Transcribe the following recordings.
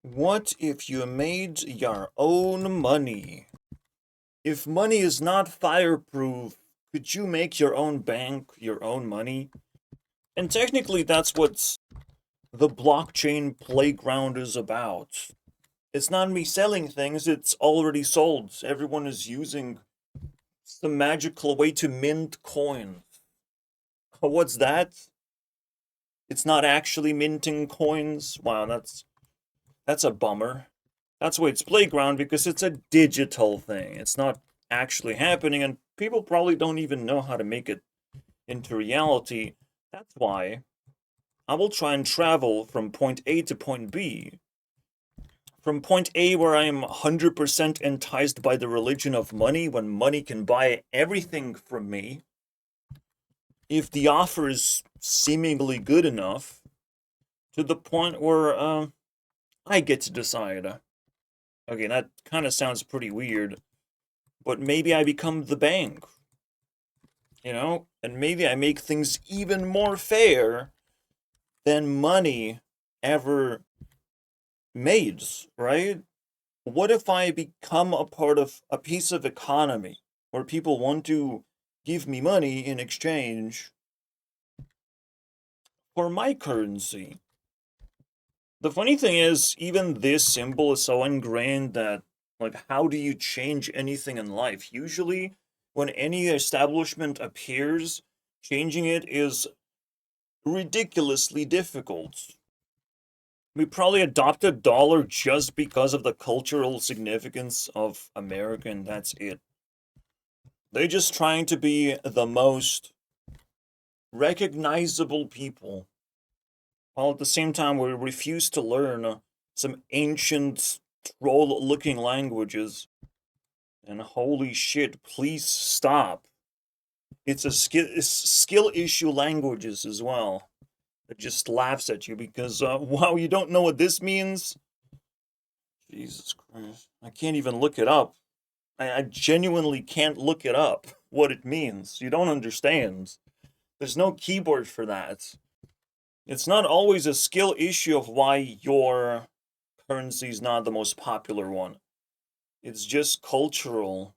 What if you made your own money? If money is not fireproof, could you make your own bank, your own money? And technically, that's what the blockchain playground is about. It's not me selling things, it's already sold. Everyone is using the magical way to mint coins. What's that? It's not actually minting coins? Wow, that's a bummer. That's why it's playground, because it's a digital thing. It's not actually happening, and people probably don't even know how to make it into reality. That's why I will try and travel from point A to point B. From point A, where I am 100% enticed by the religion of money, when money can buy everything from me, if the offer is seemingly good enough, to the point where I get to decide. Okay, that kind of sounds pretty weird, but maybe I become the bank, and maybe I make things even more fair than money ever made, right? What if I become a part of a piece of economy where people want to give me money in exchange for my currency? The funny thing is, even this symbol is so ingrained that, like, how do you change anything in life? Usually, when any establishment appears, changing it is ridiculously difficult. We probably adopted dollar just because of the cultural significance of America, and that's it. They're just trying to be the most recognizable people, while at the same time we refuse to learn some ancient troll-looking languages. And holy shit, please stop. It's skill issue languages as well. It just laughs at you because, wow, you don't know what this means? Jesus Christ. I can't even look it up. I genuinely can't look it up, what it means. You don't understand. There's no keyboard for that. It's not always a skill issue of why your currency is not the most popular one. It's just cultural.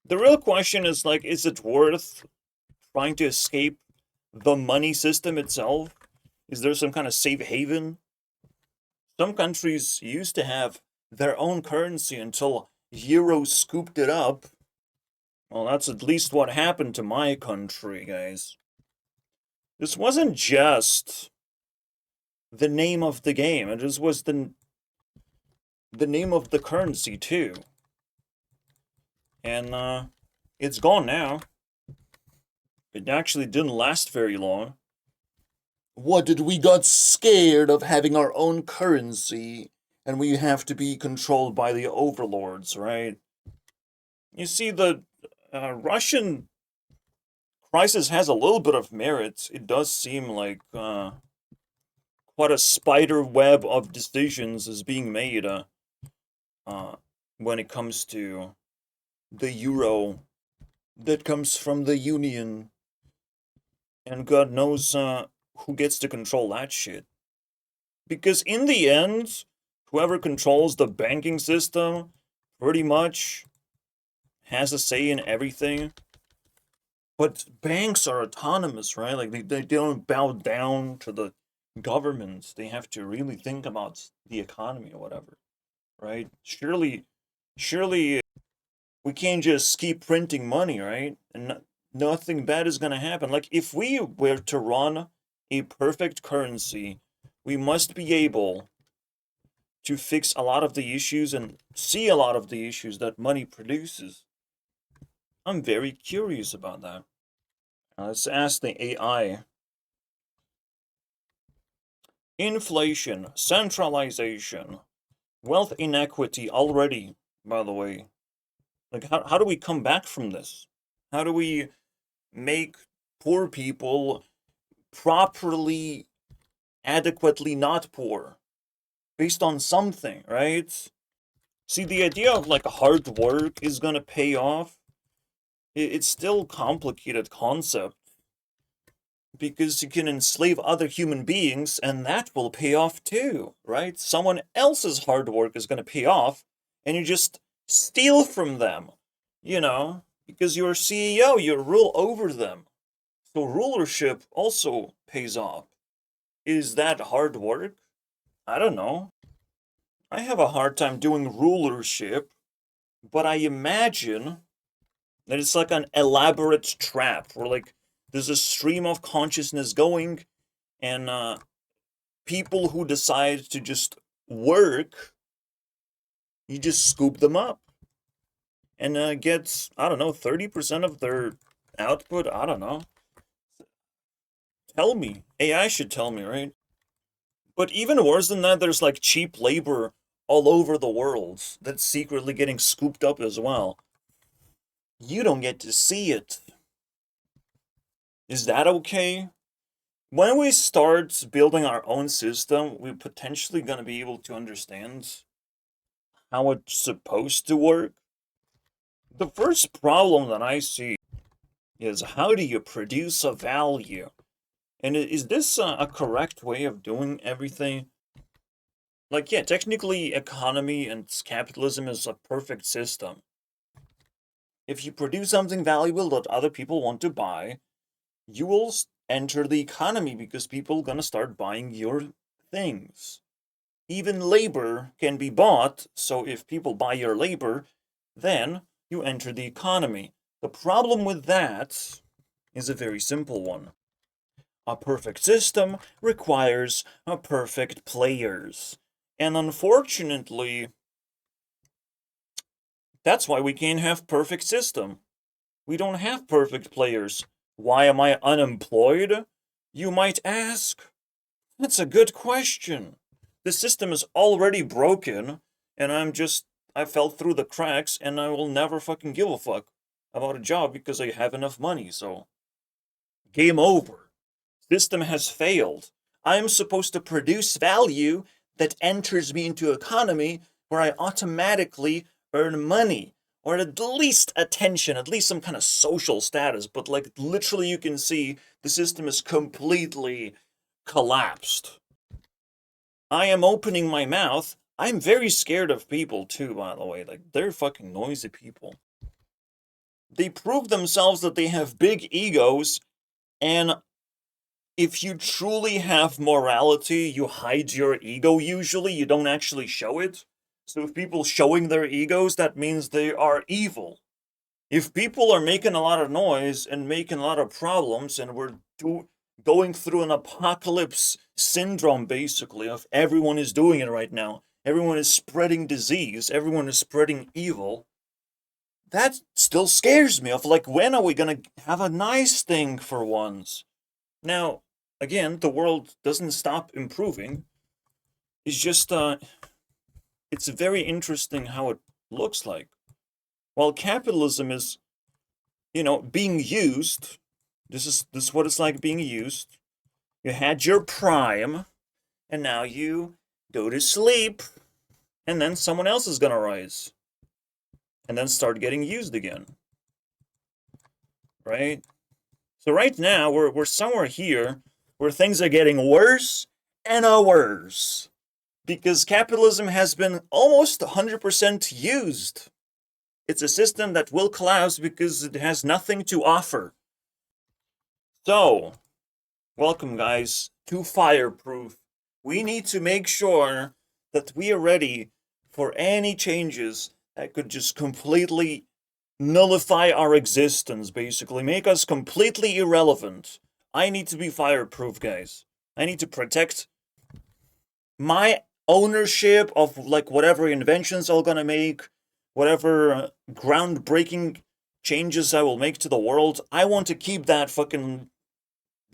The real question is, like, is it worth trying to escape the money system itself? Is there some kind of safe haven? Some countries used to have their own currency until Euro scooped it up. Well, that's at least what happened to my country, guys. This wasn't just the name of the game, it just was the name of the currency too. And it's gone now. It actually didn't last very long. What did we got scared of having our own currency and we have to be controlled by the overlords, right? You see, the Russian crisis has a little bit of merit. It does seem like quite a spider web of decisions is being made uh, when it comes to the euro that comes from the Union, and God knows who gets to control that shit. Because in the end, whoever controls the banking system pretty much has a say in everything. But banks are autonomous, right? Like they don't bow down to the governments. They have to really think about the economy or whatever, right? Surely we can't just keep printing money, right? And nothing bad is gonna happen. Like, if we were to run a perfect currency, we must be able to fix a lot of the issues and see a lot of the issues that money produces. I'm very curious about that. Now, let's ask the AI. Inflation, centralization, wealth inequity already, by the way. Like, how do we come back from this? How do we make poor people properly, adequately not poor? Based on something, right? See, the idea of, like, hard work is gonna pay off, it's still a complicated concept. because you can enslave other human beings and that will pay off too, right? Someone else's hard work is going to pay off and you just steal from them, because you're CEO, you rule over them. So rulership also pays off. Is that hard work? I don't know. I have a hard time doing rulership, but I imagine that it's like an elaborate trap where like there's a stream of consciousness going and people who decide to just work, you just scoop them up and get, I don't know, 30% of their output. I don't know. Tell me. AI should tell me, right? But even worse than that, there's like cheap labor all over the world that's secretly getting scooped up as well. You don't get to see it. Is that okay? When we start building our own system, we're potentially going to be able to understand how it's supposed to work. The first problem that I see is how do you produce a value? And is this a correct way of doing everything? Like, yeah, technically, economy and capitalism is a perfect system. If you produce something valuable that other people want to buy, you will enter the economy because people are gonna start buying your things. Even labor can be bought, so if people buy your labor, then you enter the economy. The problem with that is a very simple one. A perfect system requires a perfect players. And unfortunately, that's why we can't have perfect system. We don't have perfect players. Why am I unemployed? You might ask. That's a good question. The system is already broken, and I fell through the cracks, and I will never fucking give a fuck about a job because I have enough money, so. Game over. System has failed. I am supposed to produce value that enters me into economy where I automatically earn money or at least attention, at least some kind of social status. But like literally you can see the system is completely collapsed. I am opening my mouth. I'm very scared of people too, by the way. Like they're fucking noisy people. They prove themselves that they have big egos, and if you truly have morality, you hide your ego usually, you don't actually show it. So if people showing their egos, that means they are evil. If people are making a lot of noise and making a lot of problems and we're going through an apocalypse syndrome basically of everyone is doing it right now, everyone is spreading disease, everyone is spreading evil, that still scares me of like when are we gonna have a nice thing for once? Now, again, the world doesn't stop improving. It's just, it's very interesting how it looks like. While capitalism is, being used, this is what it's like being used. You had your prime, and now you go to sleep, and then someone else is gonna rise, and then start getting used again. Right? So right now, we're somewhere here where things are getting worse and worse. Because capitalism has been almost 100% used. It's a system that will collapse because it has nothing to offer. So, welcome guys to Fireproof. We need to make sure that we are ready for any changes that could just completely nullify our existence, basically, make us completely irrelevant. I need to be fireproof, guys. I need to protect my ownership of like whatever inventions I'm gonna make, whatever groundbreaking changes I will make to the world. I want to keep that fucking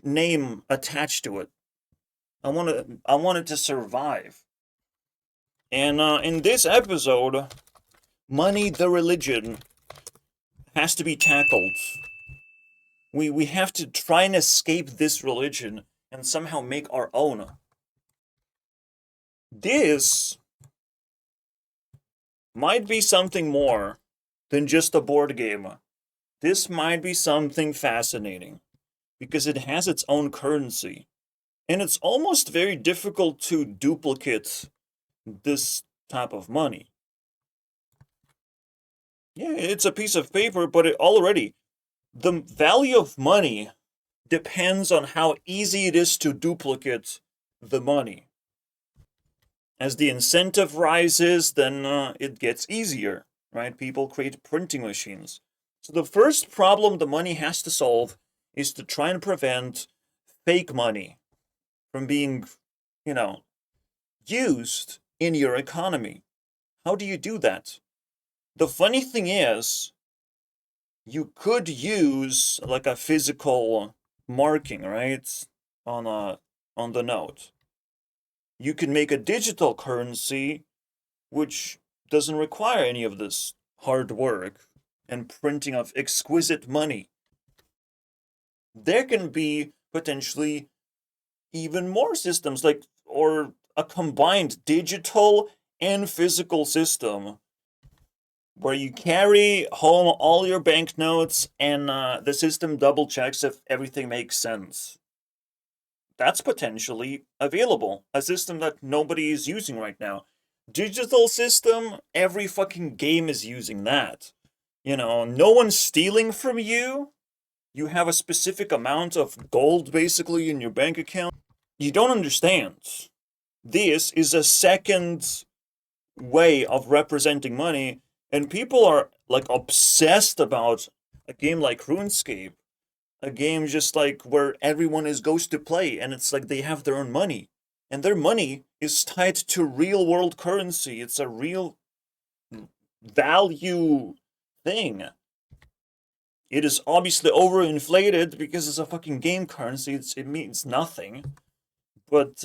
name attached to it. I want it to survive. And in this episode, money the religion has to be tackled. We have to try and escape this religion and somehow make our own. This might be something more than just a board game. This might be something fascinating. because it has its own currency. And it's almost very difficult to duplicate this type of money. Yeah, it's a piece of paper, but the value of money depends on how easy it is to duplicate the money. As the incentive rises, then it gets easier, right? People create printing machines. So the first problem the money has to solve is to try and prevent fake money from being, used in your economy. How do you do that? The funny thing is, you could use like a physical marking, right, on the note. You can make a digital currency which doesn't require any of this hard work and printing of exquisite money. There can be potentially even more systems, or a combined digital and physical system where you carry home all your banknotes and the system double checks if everything makes sense. That's potentially available. A system that nobody is using right now. Digital system, every fucking game is using that. No one's stealing from you. You have a specific amount of gold basically in your bank account. You don't understand. This is a second way of representing money, and people are like obsessed about a game like RuneScape. A game just like where everyone goes to play, and it's like they have their own money. And their money is tied to real world currency. It's a real value thing. It is obviously overinflated because it's a fucking game currency. It means nothing. But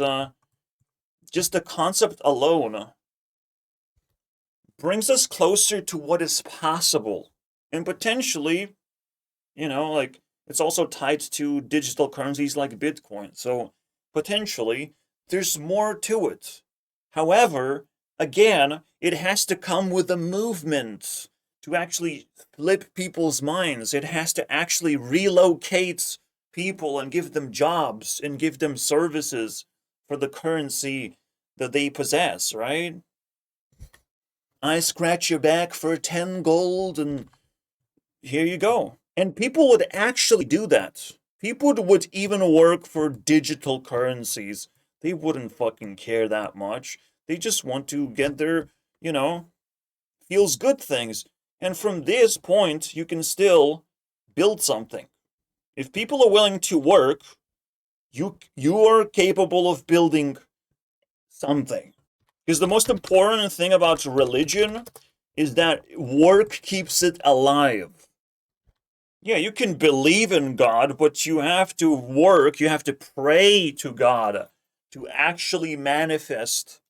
just the concept alone brings us closer to what is possible. And potentially, it's also tied to digital currencies like Bitcoin. So potentially, there's more to it. However, again, it has to come with a movement to actually flip people's minds. It has to actually relocate people and give them jobs and give them services for the currency that they possess, right? I scratch your back for 10 gold and here you go. And people would actually do that. People would even work for digital currencies. They wouldn't fucking care that much. They just want to get their, feels good things. And from this point, you can still build something. If people are willing to work, you are capable of building something. Because the most important thing about religion is that work keeps it alive. Yeah, you can believe in God, but you have to work, you have to pray to God to actually manifest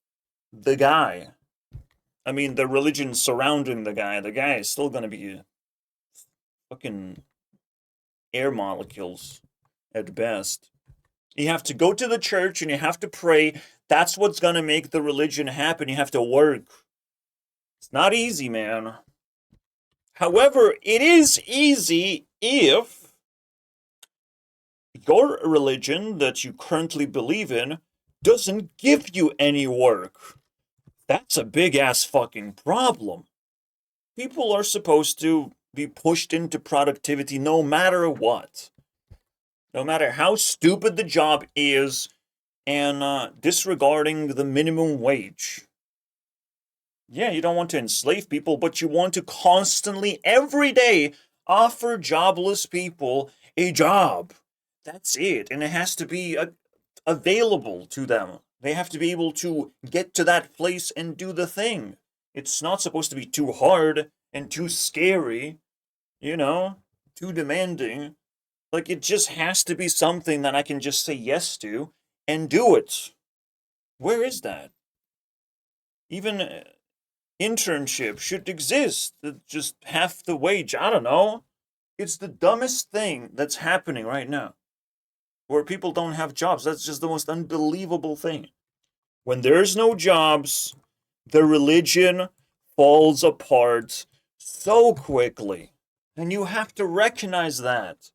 the guy. I mean, the religion surrounding the guy. The guy is still gonna be fucking air molecules at best. You have to go to the church and you have to pray. That's what's gonna make the religion happen. You have to work. It's not easy, man. However, it is easy if your religion that you currently believe in doesn't give you any work. That's a big ass fucking problem. People are supposed to be pushed into productivity no matter what. No matter how stupid the job is, and disregarding the minimum wage. Yeah, you don't want to enslave people, but you want to constantly, every day, offer jobless people a job. That's it. And it has to be available to them. They have to be able to get to that place and do the thing. It's not supposed to be too hard and too scary, too demanding. Like, it just has to be something that I can just say yes to and do it. Where is that? Even internship should exist. Just half the wage. I don't know. It's the dumbest thing that's happening right now. Where people don't have jobs. That's just the most unbelievable thing. When there's no jobs, the religion falls apart so quickly. And you have to recognize that.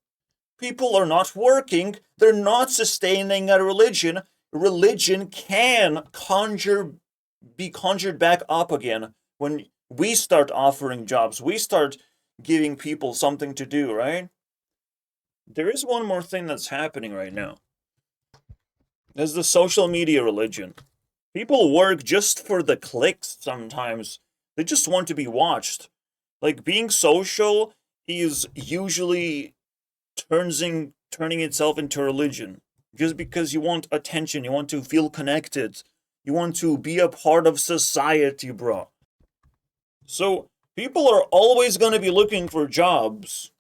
People are not working. They're not sustaining a religion. Religion can be conjured back up again when we start offering jobs. We start giving people something to do, right? There is one more thing that's happening right now. There's the social media religion. People work just for the clicks sometimes. They just want to be watched. Like being social is usually turning itself into religion. Just because you want attention, you want to feel connected, you want to be a part of society, bro. So people are always going to be looking for jobs,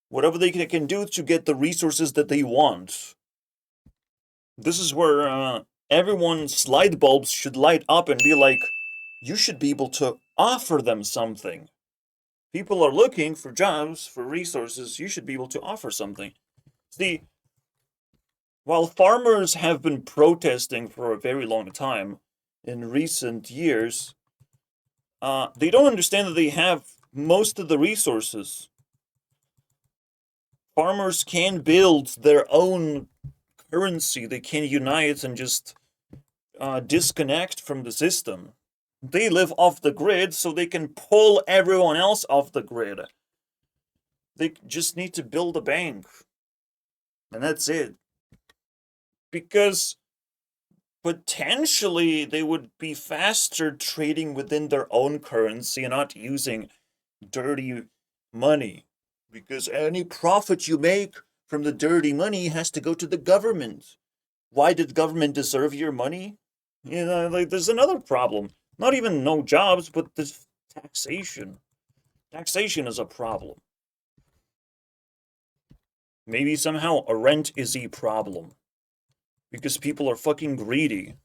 whatever they can do to get the resources that they want. This is where everyone's light bulbs should light up and be like, you should be able to offer them something. People are looking for jobs, for resources. You should be able to offer something. See, while farmers have been protesting for a very long time in recent years, they don't understand that they have most of the resources. Farmers can build their own currency. They can unite and just disconnect from the system. They live off the grid, so they can pull everyone else off the grid. They just need to build a bank. And that's it. Because potentially they would be faster trading within their own currency and not using dirty money. Because any profit you make from the dirty money has to go to the government. Why did government deserve your money? You know, like there's another problem. Not even no jobs, but this taxation. Taxation is a problem. Maybe somehow a rent is a problem. Because people are fucking greedy.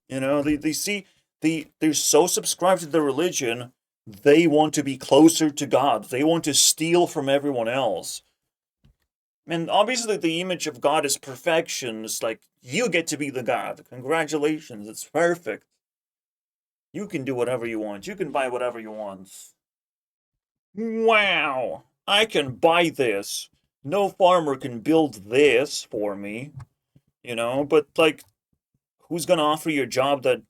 You know, they see, they're so subscribed to their religion, they want to be closer to God. They want to steal from everyone else. And obviously the image of God is perfection. It's like, you get to be the God. Congratulations, it's perfect. You can do whatever you want. You can buy whatever you want. Wow, I can buy this. No farmer can build this for me. You know, but like, who's gonna offer you a job that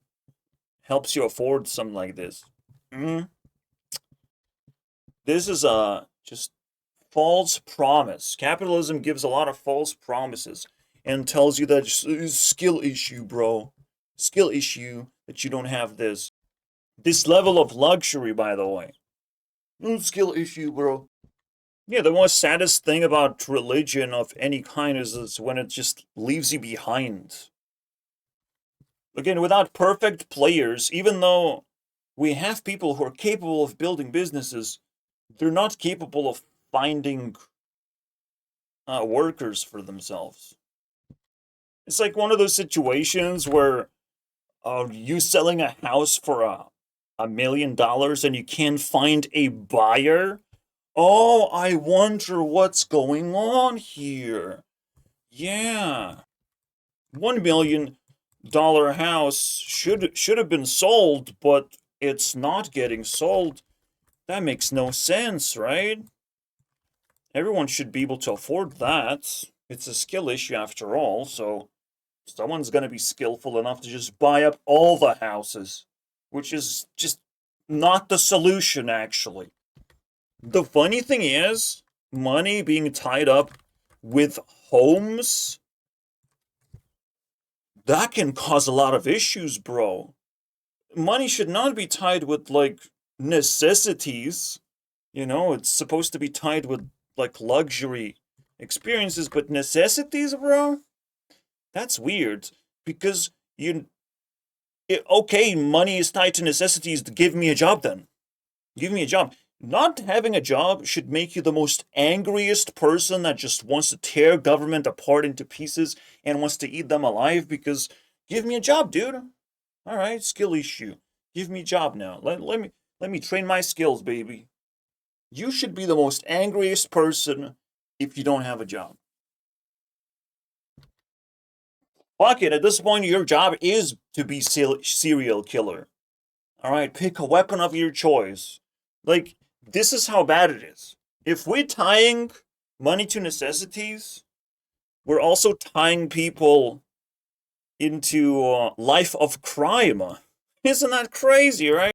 helps you afford something like this? Mm? This is a just false promise. Capitalism gives a lot of false promises and tells you that it's skill issue, bro. Skill issue that you don't have this. This level of luxury, by the way. Skill issue, bro. Yeah, the most saddest thing about religion of any kind is when it just leaves you behind. Again, without perfect players, even though we have people who are capable of building businesses, they're not capable of finding workers for themselves. It's like one of those situations where you selling a house for $1 million and you can't find a buyer. Oh, I wonder what's going on here. Yeah. $1 million house should have been sold, but it's not getting sold. That makes no sense, right? Everyone should be able to afford that. It's a skill issue after all, so someone's gonna be skillful enough to just buy up all the houses, which is just not the solution, actually. The funny thing is, money being tied up with homes, that can cause a lot of issues, bro. Money should not be tied with, like, necessities. You know, it's supposed to be tied with, like, luxury experiences, but necessities, bro? That's weird. Because okay, money is tied to necessities. Give me a job then. Give me a job. Not having a job should make you the most angriest person that just wants to tear government apart into pieces and wants to eat them alive, because give me a job, dude. All right, skill issue. Give me a job now. Let me train my skills, baby. You should be the most angriest person if you don't have a job. Fuck it, at this point your job is to be serial killer. All right, pick a weapon of your choice. Like, this is how bad it is. If we're tying money to necessities, we're also tying people into life of crime. Isn't that crazy, right?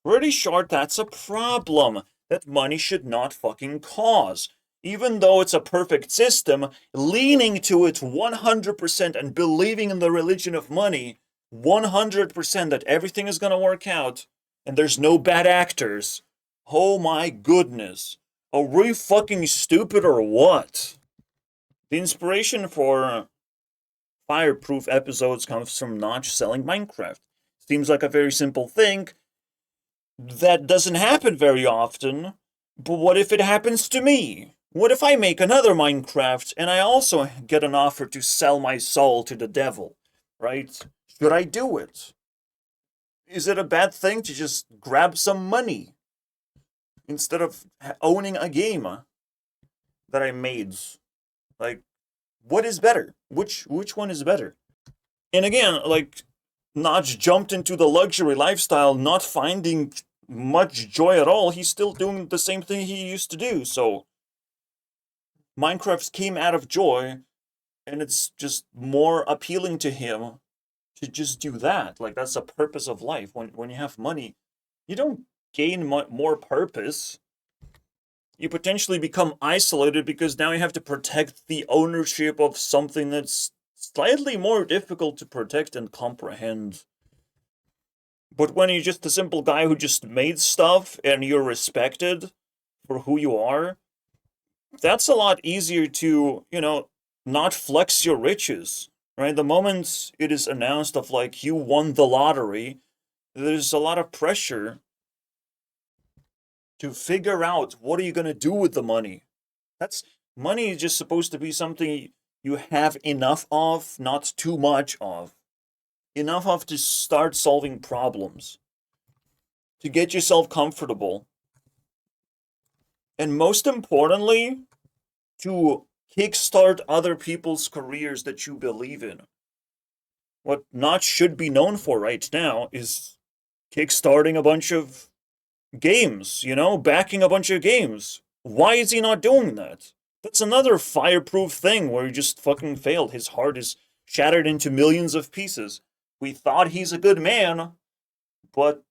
Pretty sure that's a problem that money should not fucking cause. Even though it's a perfect system, leaning to it 100% and believing in the religion of money 100% that everything is gonna work out and there's no bad actors. Oh my goodness. Are we fucking stupid or what? The inspiration for Fireproof episodes comes from Notch selling Minecraft. Seems like a very simple thing. That doesn't happen very often, but what if it happens to me? What if I make another Minecraft and I also get an offer to sell my soul to the devil, right? Should I do it? Is it a bad thing to just grab some money instead of owning a game that I made? Like, what is better? Which one is better? And again, like, Notch jumped into the luxury lifestyle, not finding much joy at all. He's still doing the same thing he used to do. So Minecraft came out of joy, and it's just more appealing to him to just do that. Like, that's the purpose of life. When you have money, you don't gain more purpose. You potentially become isolated because now you have to protect the ownership of something that's slightly more difficult to protect and comprehend. But when you're just a simple guy who just made stuff and you're respected for who you are, that's a lot easier to, not flex your riches, right? The moment it is announced of like you won the lottery, there's a lot of pressure to figure out what are you going to do with the money. Money is just supposed to be something you have enough of, not too much of. Enough of to start solving problems, to get yourself comfortable, and most importantly, to kickstart other people's careers that you believe in. What Notch should be known for right now is kickstarting a bunch of games, backing a bunch of games. Why is he not doing that? That's another fireproof thing where he just fucking failed. His heart is shattered into millions of pieces. We thought he's a good man, but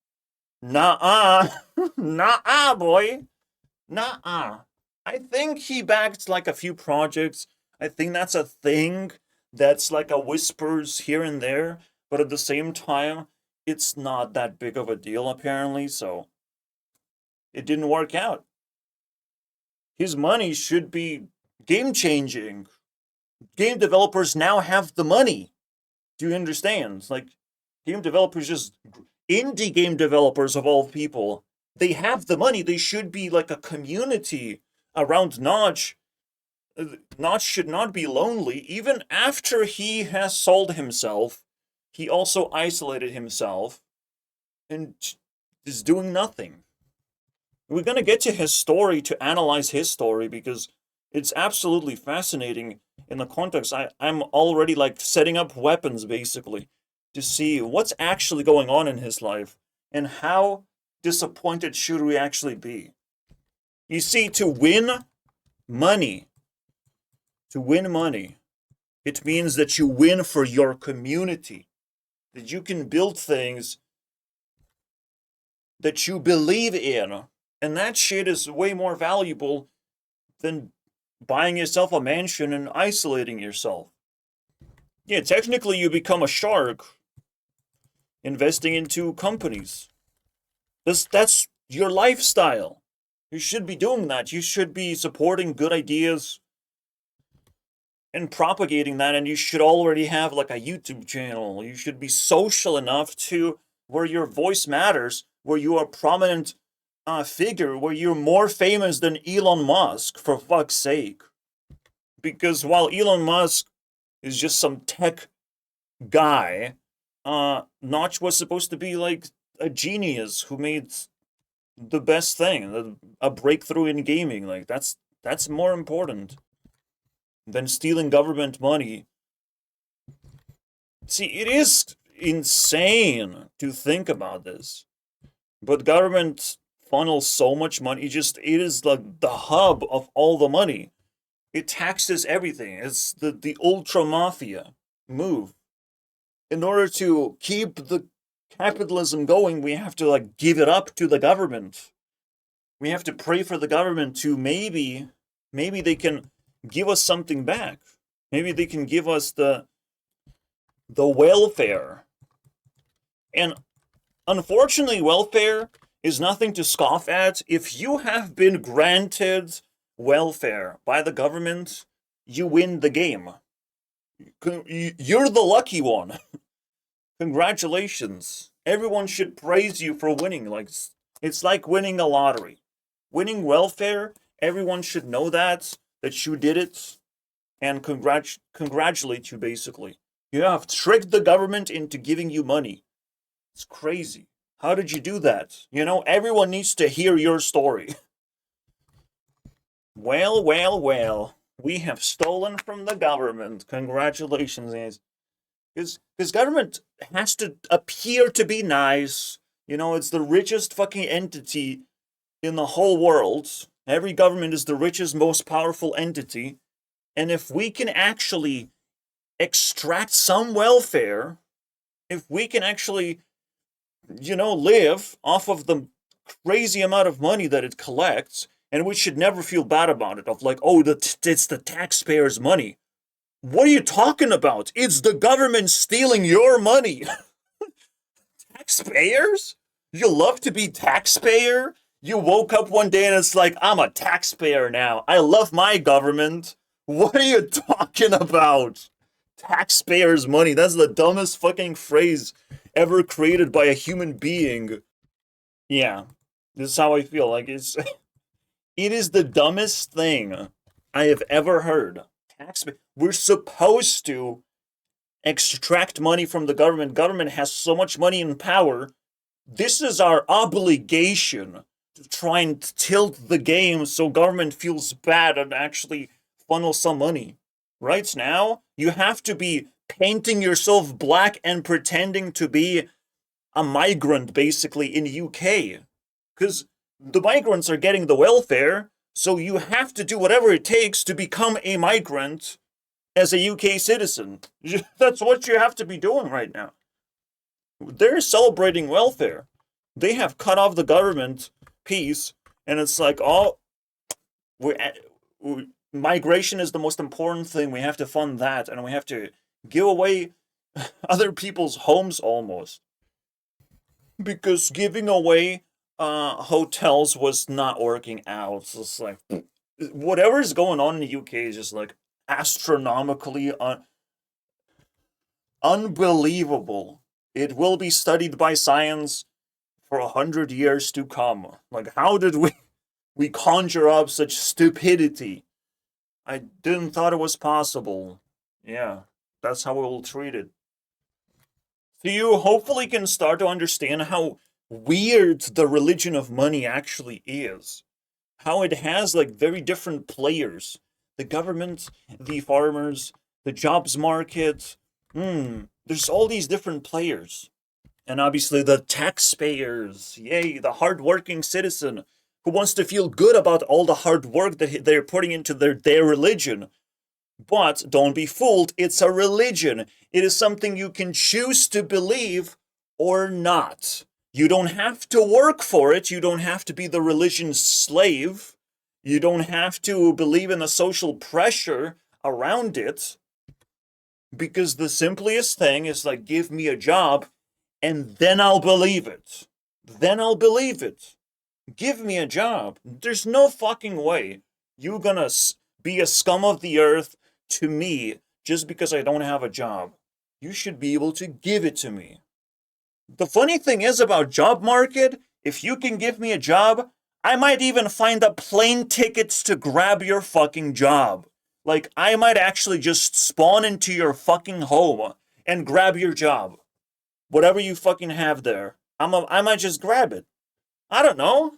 nah-uh. Nah-uh, boy. Nah-uh. I think he backed like a few projects. I think that's a thing that's like a whispers here and there, but at the same time, it's not that big of a deal apparently, so it didn't work out. His money should be game-changing. Game developers now have the money. Do you understand? Like, game developers, just indie game developers of all people, they have the money. They should be like a community around Notch. Notch should not be lonely. Even after he has sold himself, he also isolated himself and is doing nothing. We're going to get to his story to analyze his story because it's absolutely fascinating in the context. I'm already like setting up weapons basically to see what's actually going on in his life and how disappointed should we actually be. You see, to win money, it means that you win for your community, that you can build things that you believe in, and that shit is way more valuable than buying yourself a mansion and isolating yourself. Yeah, technically you become a shark investing into companies. That's your lifestyle. You should be doing that. You should be supporting good ideas and propagating that, and you should already have like a YouTube channel. You should be social enough to where your voice matters, where you are a prominent figure, where you're more famous than Elon Musk, for fuck's sake. Because while Elon Musk is just some tech guy, Notch was supposed to be like a genius who made the best thing, a breakthrough in gaming. Like that's more important than stealing government money. See, it is insane to think about this, but government funnels so much money. It is like the hub of all the money. It taxes everything. It's the ultra mafia move. In order to keep the capitalism going, we have to like give it up to the government. We have to pray for the government to maybe they can give us something back. Maybe they can give us the welfare. And unfortunately, welfare is nothing to scoff at. If you have been granted welfare by the government, you win the game. You're the lucky one. Congratulations. Everyone should praise you for winning. Like, it's like winning a lottery. Winning welfare, everyone should know that you did it, and congratulate you, basically. You have tricked the government into giving you money. It's crazy. How did you do that? You know, everyone needs to hear your story. Well, well, well. We have stolen from the government. Congratulations, guys. Because government has to appear to be nice. You know, it's the richest fucking entity in the whole world. Every government is the richest, most powerful entity. And if we can actually extract some welfare, if we can actually, you know, live off of the crazy amount of money that it collects, and we should never feel bad about it, of like, oh, it's the taxpayers' money. What are you talking about? It's the government stealing your money. Taxpayers? You love to be taxpayer? You woke up one day and it's like, I'm a taxpayer now. I love my government. What are you talking about? Taxpayers' money. That's the dumbest fucking phrase ever created by a human being. Yeah, this is how I feel. Like, it is the dumbest thing I have ever heard. We're supposed to extract money from the government. Government has so much money and power. This is our obligation to try and tilt the game so government feels bad and actually funnel some money. Right now, you have to be painting yourself black and pretending to be a migrant, basically, in UK. Because the migrants are getting the welfare, so you have to do whatever it takes to become a migrant as a UK citizen. That's what you have to be doing right now. They're celebrating welfare. They have cut off the government piece, and it's like, oh, migration is the most important thing. We have to fund that, and we have to give away other people's homes almost. Because giving away hotels was not working out. So it's like, whatever's going on in the UK is just like astronomically unbelievable. It will be studied by science for 100 years to come. Like, how did we conjure up such stupidity? I didn't thought it was possible. Yeah, that's how we'll treat it. So you hopefully can start to understand how weird the religion of money actually is. How it has like very different players. The government, the farmers, the jobs market. There's all these different players. And obviously the taxpayers. Yay, the hardworking citizen who wants to feel good about all the hard work that they're putting into their religion. But don't be fooled, it's a religion. It is something you can choose to believe or not. You don't have to work for it. You don't have to be the religion's slave. You don't have to believe in the social pressure around it. Because the simplest thing is like, give me a job and then I'll believe it. Then I'll believe it. Give me a job. There's no fucking way you're gonna be a scum of the earth to me just because I don't have a job. You should be able to give it to me. The funny thing is about job market, if you can give me a job, I might even find the plane tickets to grab your fucking job. Like, I might actually just spawn into your fucking home and grab your job. Whatever you fucking have there. I might just grab it. I don't know.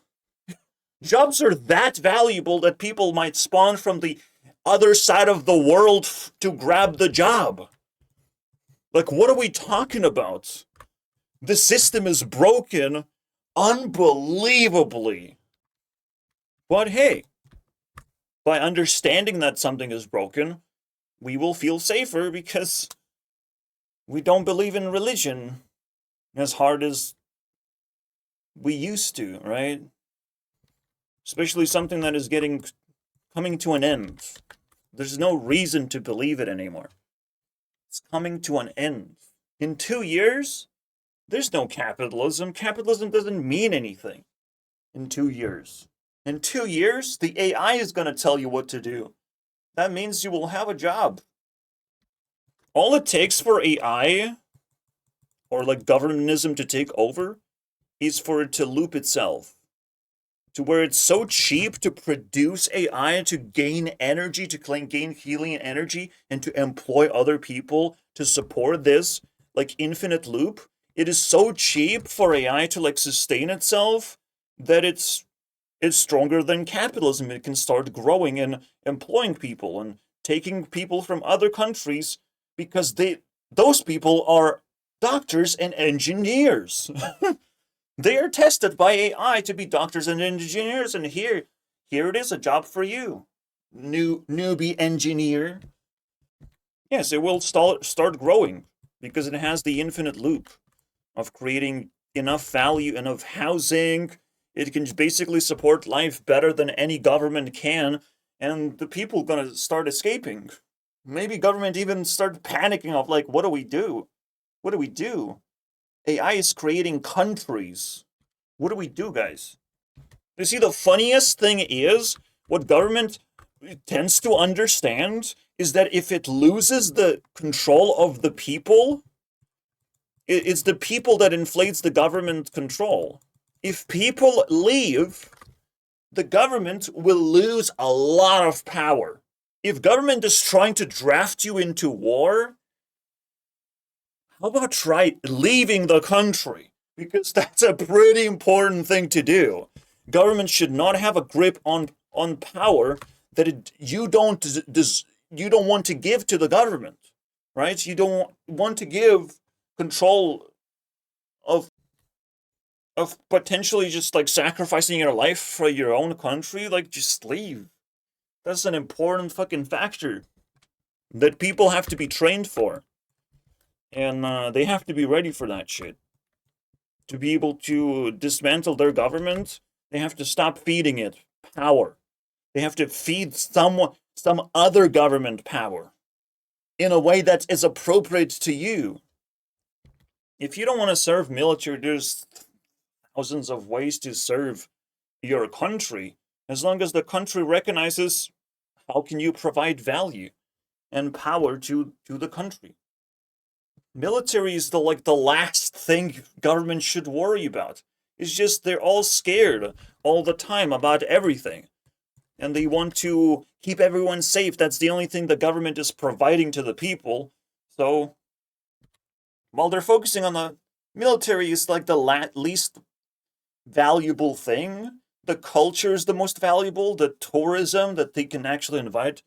Jobs are that valuable that people might spawn from the other side of the world to grab the job. Like, what are we talking about? The system is broken unbelievably. But hey, by understanding that something is broken, we will feel safer because we don't believe in religion as hard as we used to, right? Especially something that is coming to an end. There's no reason to believe it anymore. It's coming to an end. In 2 years, there's no capitalism. Capitalism doesn't mean anything in 2 years. In 2 years, the AI is going to tell you what to do. That means you will have a job. All it takes for AI or like governmentism to take over is for it to loop itself to where it's so cheap to produce AI to gain energy, to gain healing and energy, and to employ other people to support this like infinite loop. It is so cheap for AI to like sustain itself that it's stronger than capitalism. It can start growing and employing people and taking people from other countries because those people are doctors and engineers. They are tested by AI to be doctors and engineers, and here it is, a job for you, newbie engineer. Yes, it will start growing because it has the infinite loop of creating enough value, enough housing. It can basically support life better than any government can, and the people gonna start escaping. Maybe government even start panicking of like, what do we do? What do we do? AI is creating countries. What do we do, guys? You see, the funniest thing is what government tends to understand is that if it loses the control of the people, it's the people that inflates the government control. If people leave, the government will lose a lot of power. If government is trying to draft you into war, how about try leaving the country? Because that's a pretty important thing to do. Government should not have a grip on power that you don't want to give to the government, right? You don't want to give control of potentially just like sacrificing your life for your own country. Like, just leave. That's an important fucking factor that people have to be trained for. And they have to be ready for that shit. To be able to dismantle their government, they have to stop feeding it power. They have to feed some other government power in a way that is appropriate to you. If you don't want to serve military, there's thousands of ways to serve your country. As long as the country recognizes how can you provide value and power to the country. Military is the last thing government should worry about. It's just they're all scared all the time about everything. And they want to keep everyone safe. That's the only thing the government is providing to the people. So while they're focusing on the military is like the least valuable thing, the culture is the most valuable, the tourism that they can actually invite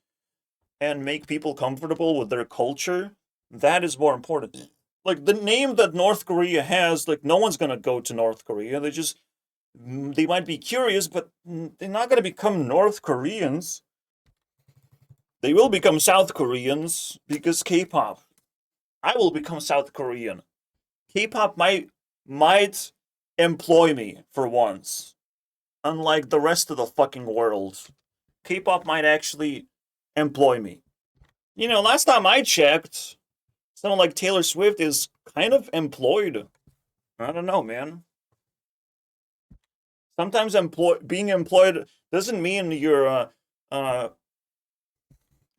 and make people comfortable with their culture, that is more important. Like the name that North Korea has, like no one's gonna go to North Korea. They might be curious, but they're not gonna become North Koreans. They will become South Koreans because K-pop. I will become South Korean. K-pop might employ me for once. Unlike the rest of the fucking world. K-pop might actually employ me. You know, last time I checked, someone like Taylor Swift is kind of employed. I don't know, man. Sometimes being employed doesn't mean you're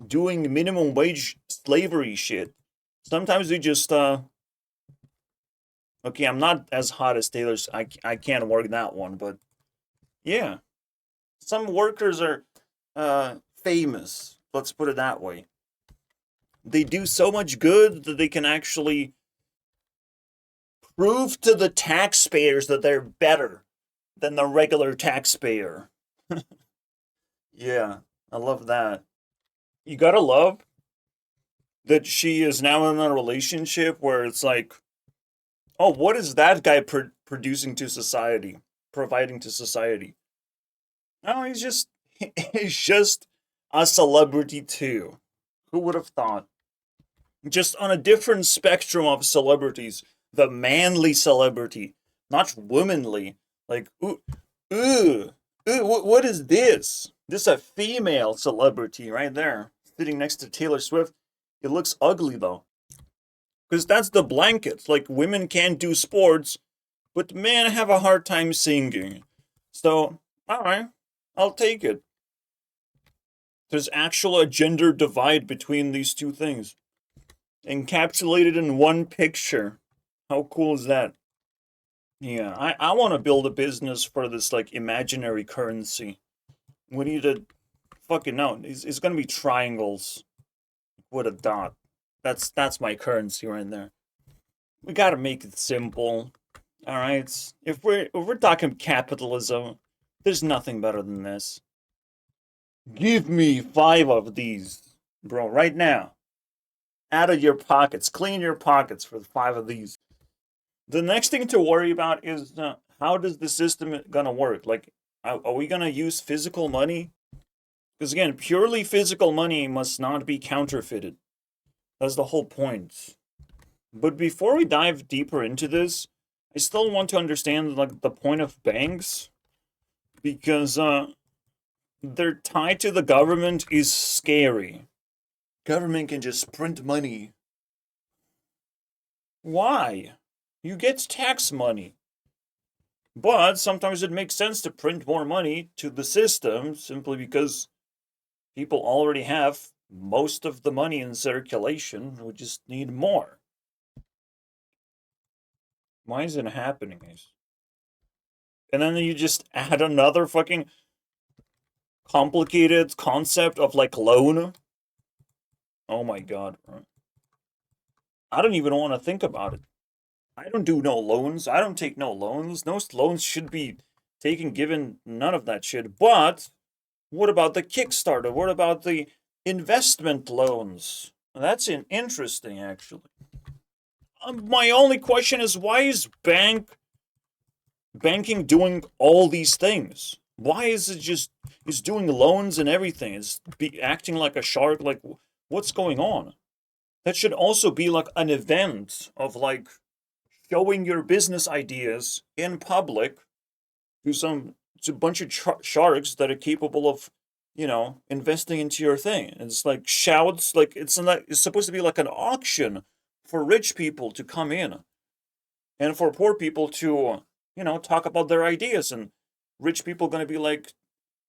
doing minimum wage slavery shit. Sometimes you just okay, I'm not as hot as Taylor's. I can't work that one, but yeah. Some workers are famous. Let's put it that way. They do so much good that they can actually prove to the taxpayers that they're better than the regular taxpayer. Yeah, I love that. You gotta love that she is now in a relationship where it's like, oh, what is that guy producing to society, providing to society. No, he's just a celebrity too. Who would have thought? Just on a different spectrum of celebrities, the manly celebrity, not womanly. Like, ooh, what is this? This is a female celebrity right there, sitting next to Taylor Swift. It looks ugly though, because that's the blanket. Like, women can't do sports, but men have a hard time singing. So, all right, I'll take it. There's actually a gender divide between these two things, encapsulated in one picture. How cool is that? Yeah, I want to build a business for this, like, imaginary currency. We need to fucking know. It's gonna be triangles with a dot. That's my currency right there. We gotta make it simple. Alright? If we're talking capitalism, there's nothing better than this. Give me 5 of these, bro, right now. Out of your pockets. Clean your pockets for 5 of these. The next thing to worry about is how does the system gonna work? Like, are we gonna use physical money? Because again, purely physical money must not be counterfeited. That's the whole point. But before we dive deeper into this, I still want to understand, like, the point of banks, because they're tied to the government is scary. Government can just print money. Why? You get tax money. But sometimes it makes sense to print more money to the system simply because people already have most of the money in circulation. We just need more. Why is it happening, guys? And then you just add another fucking complicated concept of, like, loan. Oh my god, bro. I don't even want to think about it. I don't do no loans. I don't take no loans. No loans should be taken, given none of that shit. But what about the Kickstarter? What about the investment loans? That's interesting, actually. My only question is, why is banking doing all these things? Why is it just is doing loans and everything? Is acting like a shark? Like, what's going on? That should also be like an event of, like, showing your business ideas in public to a bunch of sharks that are capable of, investing into your thing. It's like shouts, like it's supposed to be like an auction for rich people to come in, and for poor people to, talk about their ideas. And rich people gonna be like,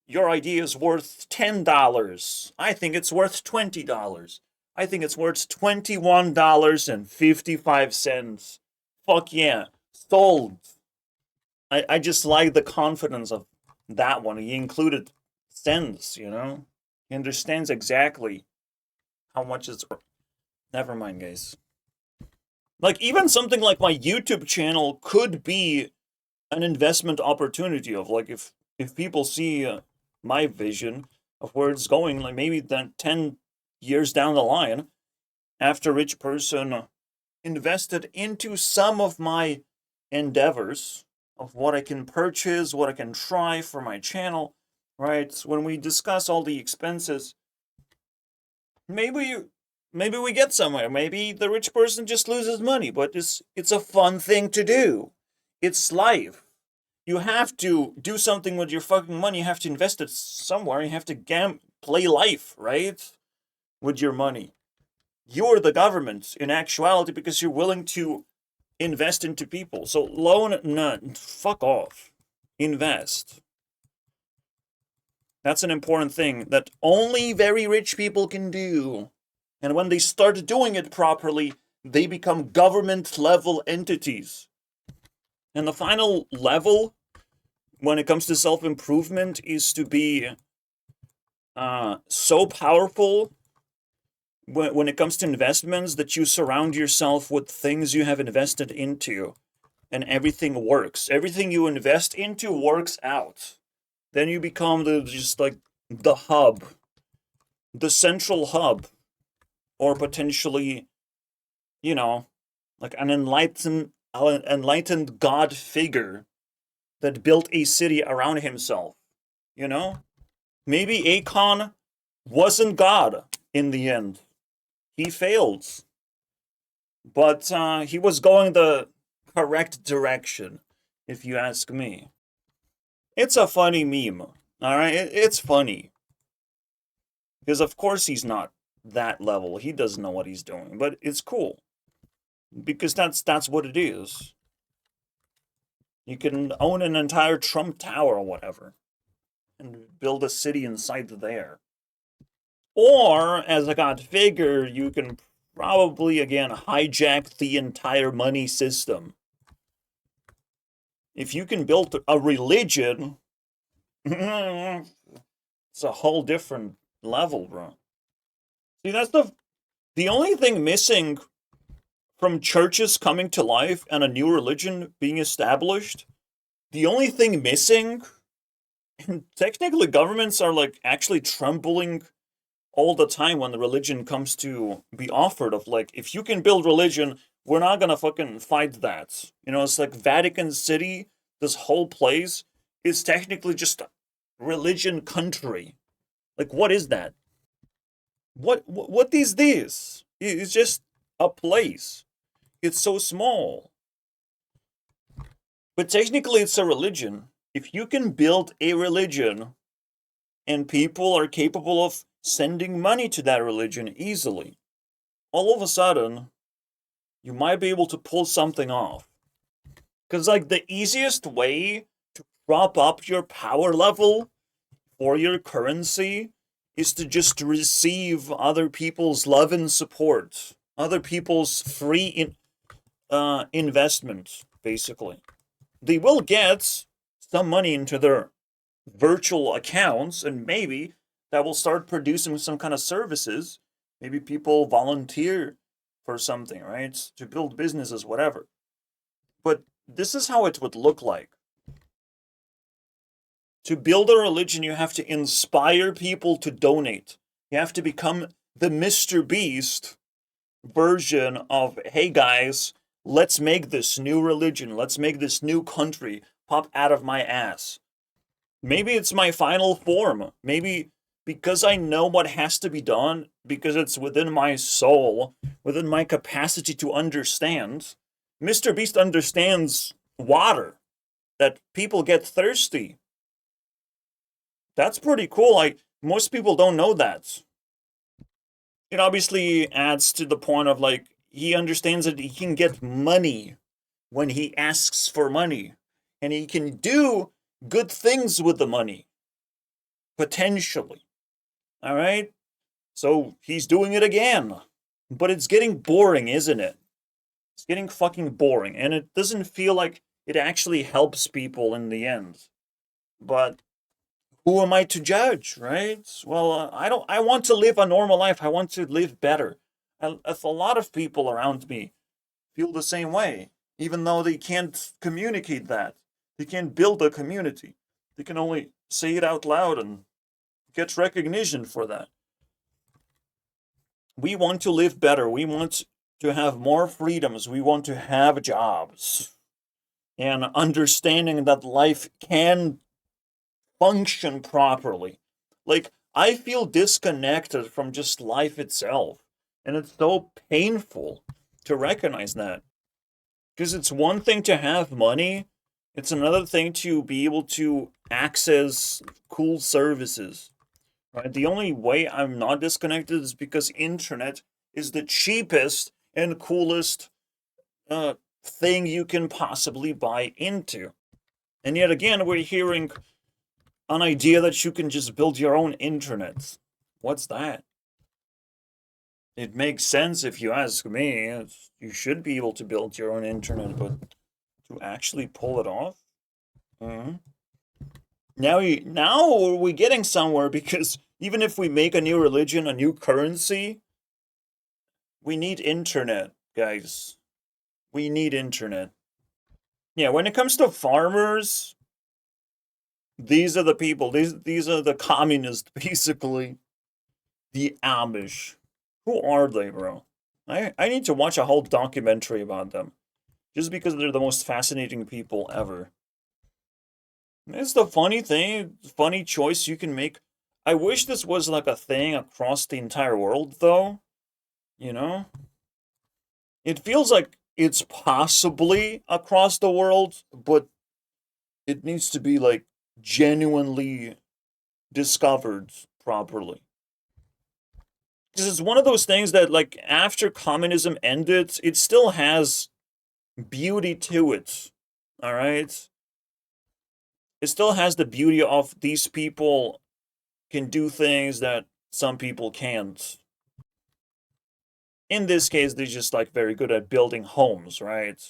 your idea is worth $10. I think it's worth $20. I think it's worth $21.55. Fuck yeah. Sold. I just like the confidence of that one. He included cents, He understands exactly how much it's worth. Never mind, guys. Like, even something like my YouTube channel could be an investment opportunity of, like, if people see my vision of where it's going, like, maybe then 10 years down the line, after a rich person invested into some of my endeavors of what I can purchase, what I can try for my channel, right? When we discuss all the expenses, maybe we get somewhere. Maybe the rich person just loses money, but it's a fun thing to do. It's life. You have to do something with your fucking money. You have to invest it somewhere. You have to play life, right? With your money. You're the government in actuality because you're willing to invest into people. So loan, none. Fuck off. Invest. That's an important thing that only very rich people can do. And when they start doing it properly, they become government-level entities. And the final level, when it comes to self-improvement, is to be so powerful when it comes to investments that you surround yourself with things you have invested into, and everything works. Everything you invest into works out. Then you become the hub, the central hub, or potentially, like an enlightened god figure that built a city around himself. You know? Maybe Akon wasn't God in the end. He failed. But he was going the correct direction, if you ask me. It's a funny meme. Alright? It's funny. Because of course he's not that level. He doesn't know what he's doing. But it's cool. Because that's what it is. You can own an entire Trump Tower or whatever. And build a city inside there. Or, as a god figure, you can probably, again, hijack the entire money system. If you can build a religion, it's a whole different level, bro. See, that's the only thing missing from churches coming to life and a new religion being established. The only thing missing, and technically governments are like actually trembling all the time when the religion comes to be offered, of like, if you can build religion, we're not gonna fucking fight that. You know, it's like Vatican City, this whole place is technically just a religion country. Like, what is that? What is this? It's just a place. It's so small. But technically it's a religion. If you can build a religion and people are capable of sending money to that religion easily, all of a sudden, you might be able to pull something off. Because, like, the easiest way to prop up your power level for your currency is to just receive other people's love and support, other people's free investment, basically. They will get some money into their virtual accounts, and maybe that will start producing some kind of services. Maybe people volunteer for something, right? To build businesses, whatever. But this is how it would look like. To build a religion, you have to inspire people to donate. You have to become the Mr. Beast version of, hey guys, let's make this new religion. Let's make this new country pop out of my ass. Maybe it's my final form. Maybe because I know what has to be done, because it's within my soul, within my capacity to understand. Mr. Beast understands water, that people get thirsty. That's pretty cool. Like, most people don't know that. It obviously adds to the point of, like, he understands that he can get money when he asks for money. And he can do good things with the money. Potentially. Alright? So, he's doing it again. But it's getting boring, isn't it? It's getting fucking boring. And it doesn't feel like it actually helps people in the end. But who am I to judge, right? Well, I want to live a normal life. I want to live better. And a lot of people around me feel the same way, even though they can't communicate that. They can't build a community. They can only say it out loud and get recognition for that. We want to live better. We want to have more freedoms. We want to have jobs. And understanding that life can function properly. Like, I feel disconnected from just life itself. And it's so painful to recognize that. Because it's one thing to have money, it's another thing to be able to access cool services. Right? The only way I'm not disconnected is because internet is the cheapest and coolest thing you can possibly buy into. And yet again, we're hearing an idea that you can just build your own internet. What's that? It makes sense if you ask me. You should be able to build your own internet, but to actually pull it off? Now we're getting somewhere, because even if we make a new religion, a new currency, we need internet, guys. We need internet. Yeah, when it comes to farmers, these are the people. These are the communists, basically. The Amish. Who are they, bro? I need to watch a whole documentary about them. just because they're the most fascinating people ever. It's the funny thing, funny choice you can make. I wish this was like a thing across the entire world, though. You know? It feels like it's possibly across the world, but it needs to be like genuinely discovered properly. Because it's one of those things that, like, after communism ended, it still has beauty to it. All right? It still has the beauty of these people can do things that some people can't. In this case, they're just like very good at building homes, right?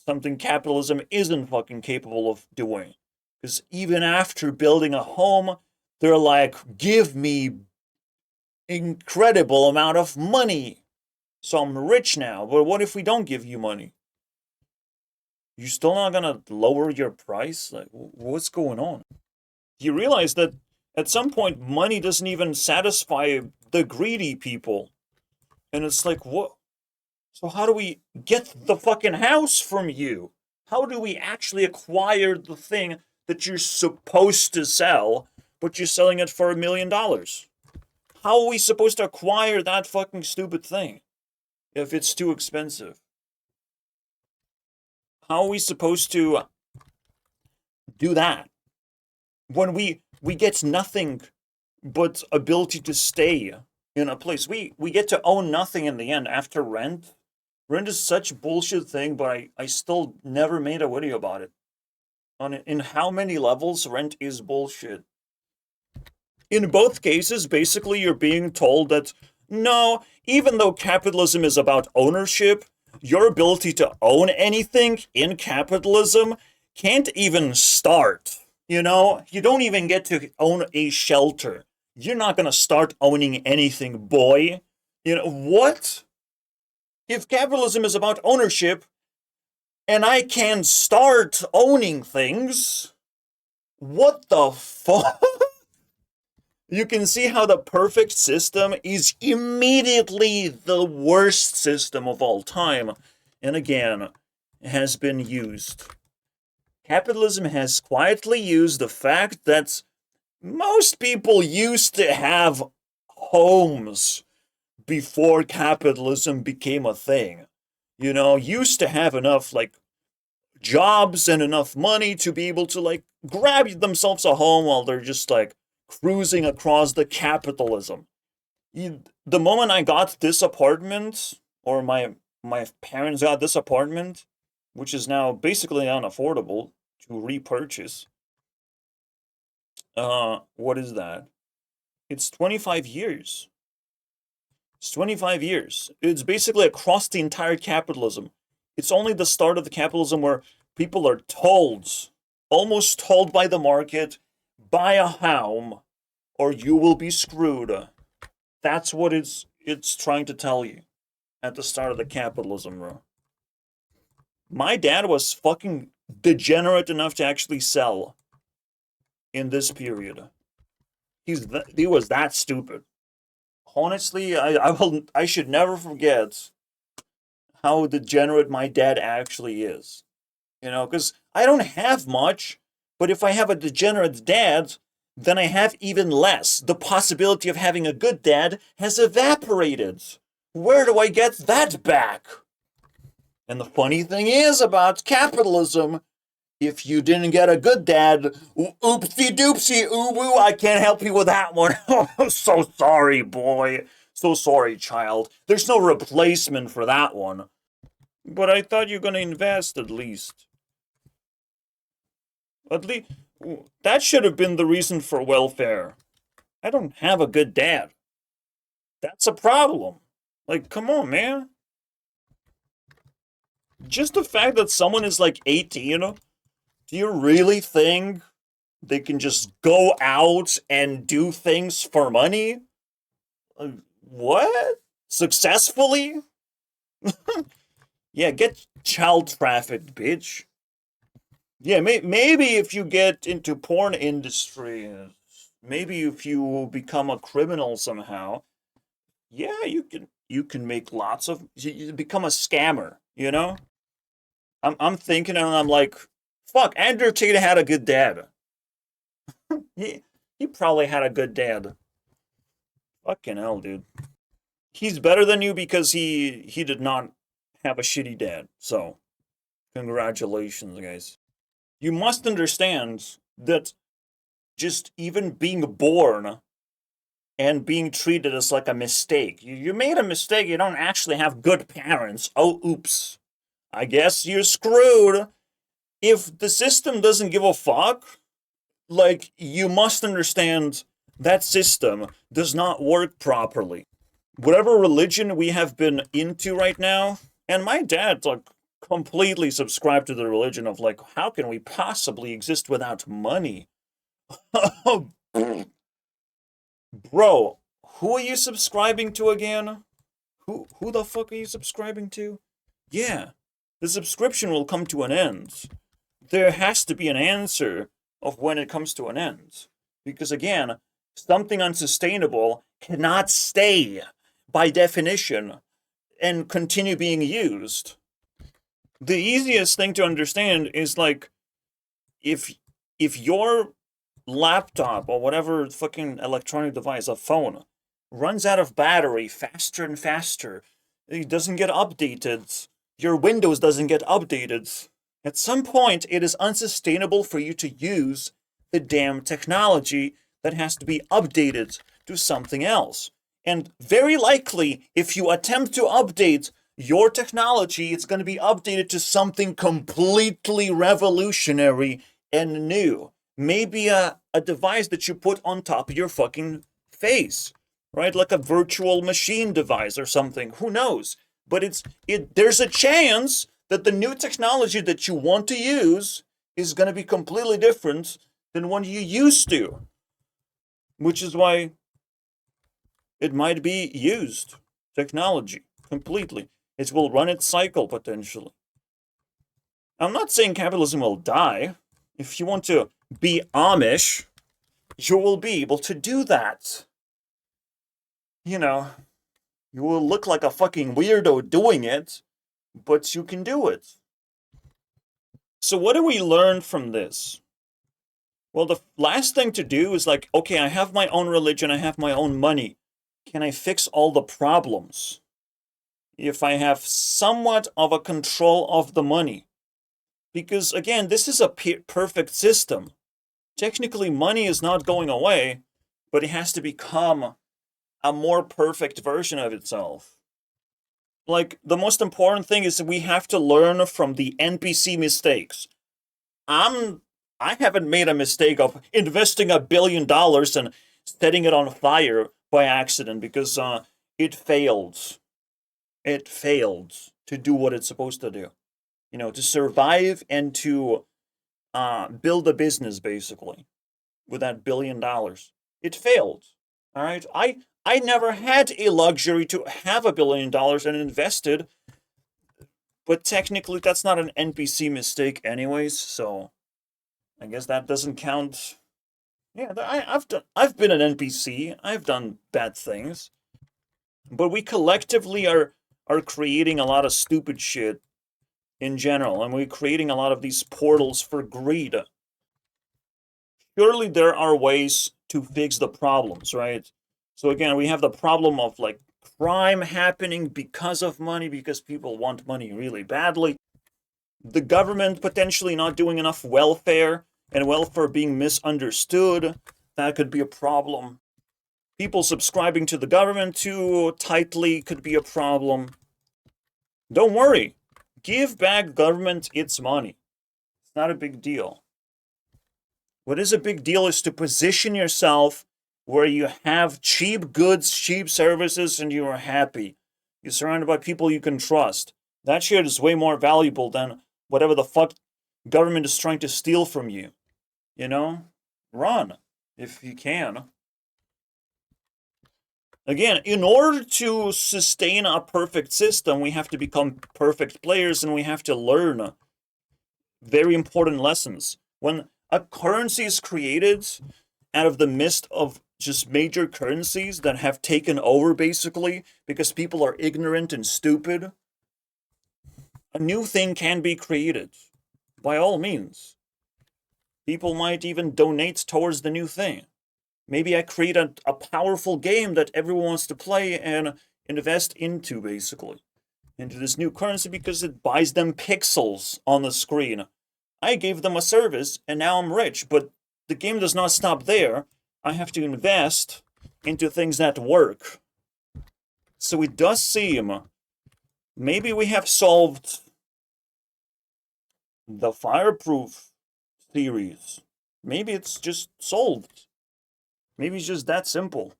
Something capitalism isn't fucking capable of doing. Because even after building a home, they're like, give me incredible amount of money. So I'm rich now. But what if we don't give you money? You still not gonna lower your price? Like, what's going on? You realize that at some point, money doesn't even satisfy the greedy people. And it's like, what? So how do we get the fucking house from you? How do we actually acquire the thing that you're supposed to sell, but you're selling it for $1 million? How are we supposed to acquire that fucking stupid thing if it's too expensive? How are we supposed to do that when we get nothing but ability to stay in a place? We get to own nothing in the end after rent. Rent is such a bullshit thing, but I still never made a video about it. In how many levels rent is bullshit. In both cases, basically you're being told that no, even though capitalism is about ownership, your ability to own anything in capitalism can't even start. You know, you don't even get to own a shelter. You're not gonna start owning anything, boy. You know, what? If capitalism is about ownership, and I can start owning things, what the fuck? You can see how the perfect system is immediately the worst system of all time, and again, has been used. Capitalism has quietly used the fact that most people used to have homes before capitalism became a thing. You know, used to have enough, like, jobs and enough money to be able to, like, grab themselves a home while they're just, like, cruising across the capitalism. The moment I got this apartment, or my parents got this apartment, which is now basically unaffordable to repurchase. What is that? It's 25 years. It's 25 years. It's basically across the entire capitalism. It's only the start of the capitalism where people are told, almost told by the market, buy a home or you will be screwed. That's what it's trying to tell you at the start of the capitalism, bro. My dad was fucking degenerate enough to actually sell in this period. He was that stupid. Honestly, I should never forget how degenerate my dad actually is. You know, because I don't have much, but if I have a degenerate dad, then I have even less. The possibility of having a good dad has evaporated. Where do I get that back? And the funny thing is about capitalism, if you didn't get a good dad, oopsie doopsie, ooh woo, I can't help you with that one. So sorry, boy. So sorry, child. There's no replacement for that one. But I thought you were gonna invest at least. At least that should have been the reason for welfare. I don't have a good dad. That's a problem. Like, come on, man. Just the fact that someone is like 18, do you really think they can just go out and do things for money? What? Successfully? Yeah, get child trafficked, bitch. Yeah, maybe if you get into porn industry, maybe if you become a criminal somehow, yeah, you can make lots of, you become a scammer, you know? I'm thinking and I'm like, fuck, Andrew Tate had a good dad. He probably had a good dad. Fucking hell, dude. He's better than you because he did not have a shitty dad. So, congratulations, guys. You must understand that just even being born and being treated as like a mistake. You made a mistake, you don't actually have good parents. Oh, oops. I guess you're screwed. If the system doesn't give a fuck, like, you must understand that system does not work properly. Whatever religion we have been into right now, and my dad, like, completely subscribed to the religion of, like, how can we possibly exist without money? Bro, who are you subscribing to again? Who the fuck are you subscribing to? Yeah, the subscription will come to an end. There has to be an answer of when it comes to an end. Because again, something unsustainable cannot stay by definition and continue being used. The easiest thing to understand is like if your laptop or whatever fucking electronic device, a phone, runs out of battery faster and faster, it doesn't get updated, your Windows doesn't get updated, at some point it is unsustainable for you to use the damn technology that has to be updated to something else. And very likely, if you attempt to update your technology, it's going to be updated to something completely revolutionary and new. Maybe a device that you put on top of your fucking face, right? Like a virtual machine device or something. Who knows? But there's a chance that the new technology that you want to use is going to be completely different than one you used to. Which is why it might be used. Technology. Completely. It will run its cycle, potentially. I'm not saying capitalism will die. If you want to be Amish, you will be able to do that. You know, you will look like a fucking weirdo doing it, but you can do it. So what do we learn from this? Well, the last thing to do is like, okay, I have my own religion, I have my own money. Can I fix all the problems? If I have somewhat of a control of the money. Because again, this is a perfect system. Technically, money is not going away, but it has to become a more perfect version of itself. Like, the most important thing is that we have to learn from the NPC mistakes. I haven't made a mistake of investing $1 billion and setting it on fire by accident because it failed. It failed to do what it's supposed to do. You know, to survive and to build a business, basically, with that $1 billion. It failed. All right? I never had a luxury to have $1 billion and invested, but technically that's not an NPC mistake anyways, so I guess that doesn't count. Yeah, I've been an NPC. I've done bad things. But we collectively are creating a lot of stupid shit in general, and we're creating a lot of these portals for greed. Surely there are ways to fix the problems, right? So again, we have the problem of like crime happening because of money, because people want money really badly. The government potentially not doing enough welfare, and welfare being misunderstood. That could be a problem. People subscribing to the government too tightly could be a problem. Don't worry. Give back government its money. It's not a big deal. What is a big deal is to position yourself where you have cheap goods, cheap services, and you are happy. You're surrounded by people you can trust. That shit is way more valuable than whatever the fuck government is trying to steal from you. You know? Run, if you can. Again, in order to sustain a perfect system, we have to become perfect players and we have to learn very important lessons. When a currency is created out of the mist of just major currencies that have taken over, basically, because people are ignorant and stupid, a new thing can be created. By all means. People might even donate towards the new thing. Maybe I create a powerful game that everyone wants to play and invest into, basically. Into this new currency because it buys them pixels on the screen. I gave them a service and now I'm rich, but the game does not stop there. I have to invest into things that work. So it does seem maybe we have solved the fireproof theories. Maybe it's just solved. Maybe it's just that simple.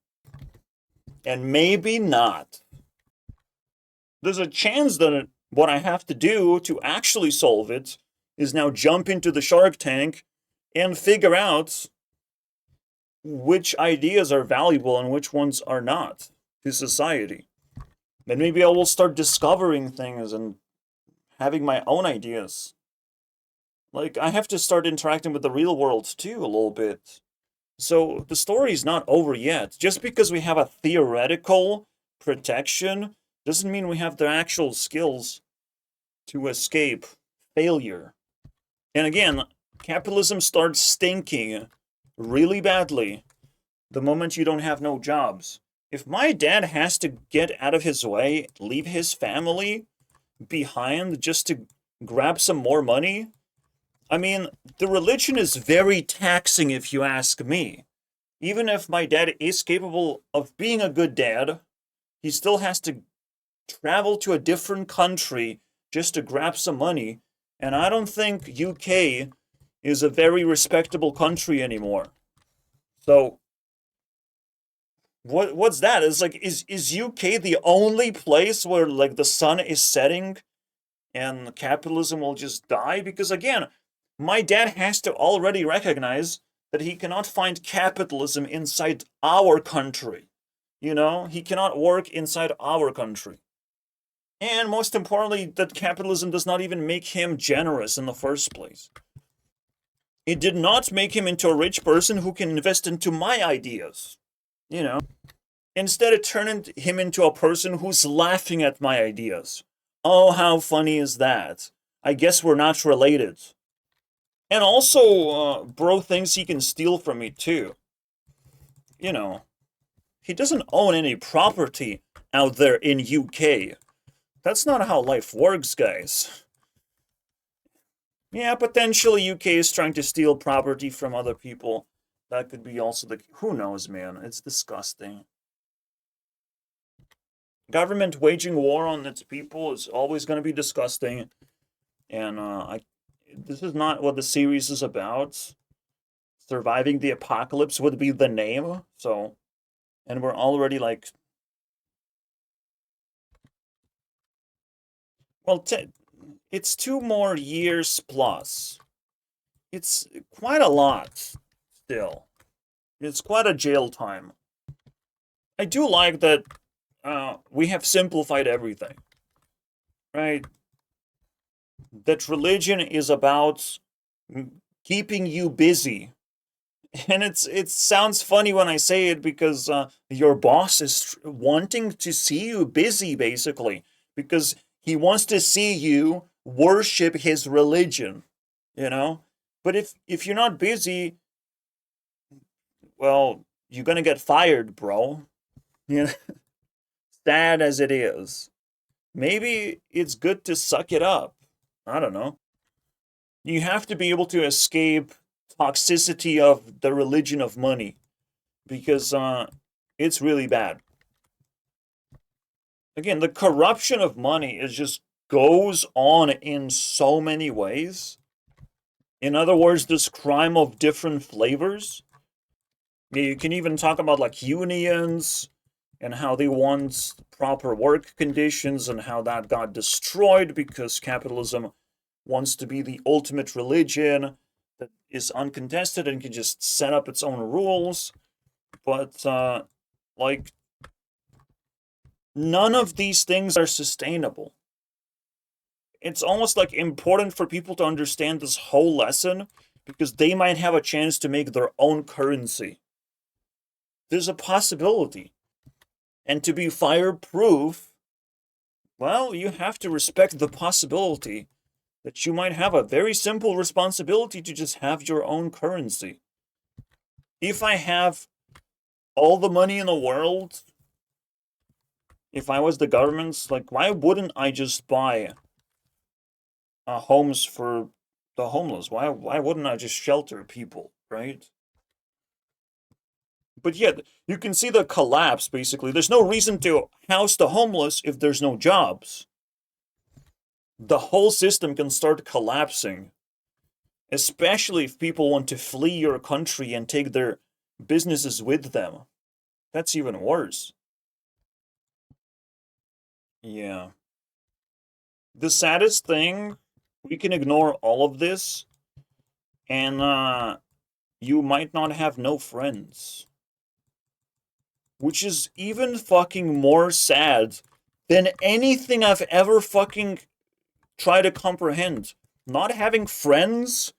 And maybe not. There's a chance that what I have to do to actually solve it is now jump into the Shark Tank and figure out which ideas are valuable and which ones are not to society. Then maybe I will start discovering things and having my own ideas. Like, I have to start interacting with the real world too a little bit. So the story's not over yet. Just because we have a theoretical protection doesn't mean we have the actual skills to escape failure. And again, capitalism starts stinking really badly the moment you don't have no jobs. If my dad has to get out of his way, leave his family behind just to grab some more money, I mean, the religion is very taxing if you ask me. Even if my dad is capable of being a good dad, he still has to travel to a different country just to grab some money. And I don't think UK is a very respectable country anymore. So what's that? It's like is UK the only place where like the sun is setting and capitalism will just die? Because again, my dad has to already recognize that he cannot find capitalism inside our country. You know, he cannot work inside our country. And most importantly, that capitalism does not even make him generous in the first place. It did not make him into a rich person who can invest into my ideas. You know, instead it turned him into a person who's laughing at my ideas. Oh, how funny is that? I guess we're not related. And also, bro thinks he can steal from me too. You know, he doesn't own any property out there in UK. That's not how life works, guys. Yeah, potentially UK is trying to steal property from other people. That could be also the... Who knows, man? It's disgusting. Government waging war on its people is always going to be disgusting. And this is not what the series is about. Surviving the apocalypse would be the name. So, and we're already like... Well, it's 2 more years plus. It's quite a lot, still. It's quite a jail time. I do like that we have simplified everything, right? That religion is about keeping you busy. And it sounds funny when I say it because your boss is wanting to see you busy, basically, because he wants to see you worship his religion, you know? But if you're not busy, well, you're gonna get fired, bro. You know? Sad as it is. Maybe it's good to suck it up. I don't know. You have to be able to escape toxicity of the religion of money because it's really bad. Again, the corruption of money is just goes on in so many ways. In other words, this crime of different flavors. You can even talk about like unions and how they want proper work conditions and how that got destroyed because capitalism wants to be the ultimate religion that is uncontested and can just set up its own rules. But, like, none of these things are sustainable. It's almost like important for people to understand this whole lesson because they might have a chance to make their own currency. There's a possibility. And to be fireproof, Well, you have to respect the possibility that you might have a very simple responsibility to just have your own currency. If I have all the money in the world, if I was the government's, like, why wouldn't I just buy homes for the homeless? Why wouldn't I just shelter people, right? But yeah, you can see the collapse, basically. There's no reason to house the homeless if there's no jobs. The whole system can start collapsing, especially if people want to flee your country and take their businesses with them. That's even worse. Yeah. The saddest thing, we can ignore all of this, and you might not have no friends. Which is even fucking more sad than anything I've ever fucking tried to comprehend. Not having friends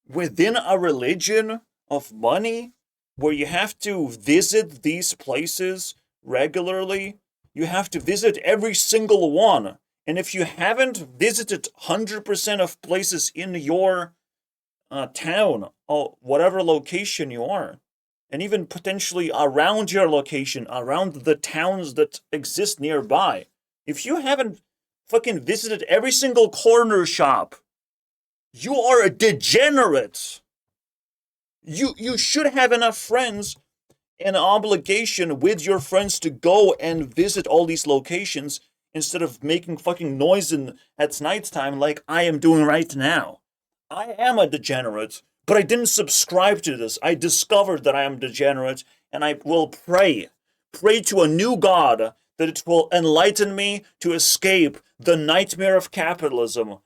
within a religion of money where you have to visit these places regularly. You have to visit every single one. And if you haven't visited 100% of places in your town or whatever location you are, and even potentially around your location, around the towns that exist nearby, if you haven't fucking visited every single corner shop, you are a degenerate. You should have enough friends and obligation with your friends to go and visit all these locations instead of making fucking noise at nighttime like I am doing right now. I am a degenerate, but I didn't subscribe to this. I discovered that I am degenerate, and I will pray to a new God that it will enlighten me to escape the nightmare of capitalism.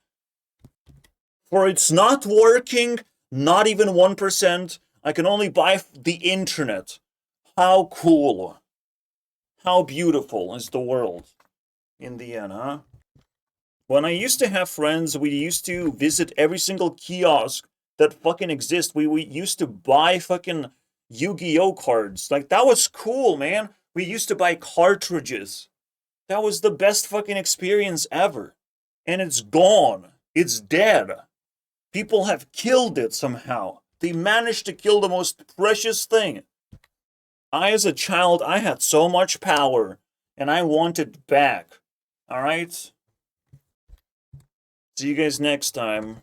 For it's not working, not even 1%. I can only buy the internet. How cool. How beautiful is the world in the end, huh? When I used to have friends, we used to visit every single kiosk that fucking exists. We used to buy fucking Yu-Gi-Oh cards. Like, that was cool, man. We used to buy cartridges. That was the best fucking experience ever. And it's gone. It's dead. People have killed it somehow. They managed to kill the most precious thing. I, as a child, I had so much power, and I want it back. Alright? See you guys next time.